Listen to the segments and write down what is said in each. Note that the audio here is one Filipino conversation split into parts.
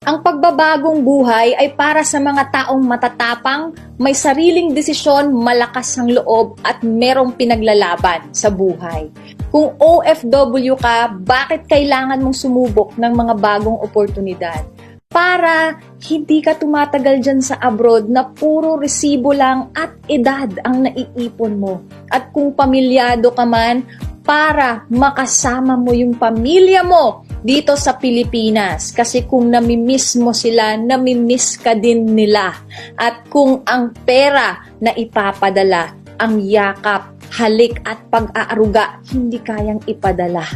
Ang pagbabagong buhay ay para sa mga taong matatapang, may sariling desisyon, malakas ang loob at merong pinaglalaban sa buhay. Kung OFW ka, bakit kailangan mong sumubok ng mga bagong oportunidad? Para hindi ka tumatagal dyan sa abroad na puro resibo lang at edad ang naiipon mo. At kung pamilyado ka man, para makasama mo yung pamilya mo dito sa Pilipinas. Kasi kung namimiss mo sila, namimiss ka din nila. At kung ang pera na ipapadala, ang yakap, halik at pag-aaruga, hindi kayang ipadala.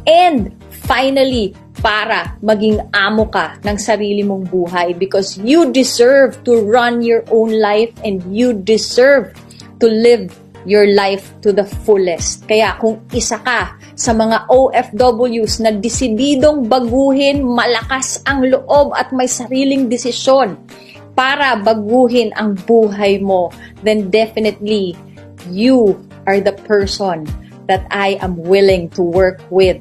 And finally, para maging amo ka ng sarili mong buhay because you deserve to run your own life and you deserve to live your life to the fullest. Kaya kung isa ka sa mga OFWs na desididong baguhin, malakas ang loob at may sariling desisyon para baguhin ang buhay mo, then definitely you are the person that I am willing to work with.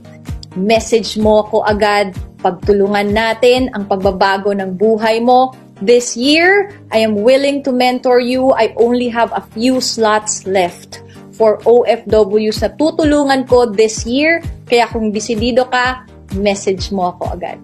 Message mo ko agad, pagtulungan natin ang pagbabago ng buhay mo. This year, I am willing to mentor you. I only have a few slots left for OFWs na tutulungan ko this year. Kaya kung desidido ka, message mo ako agad.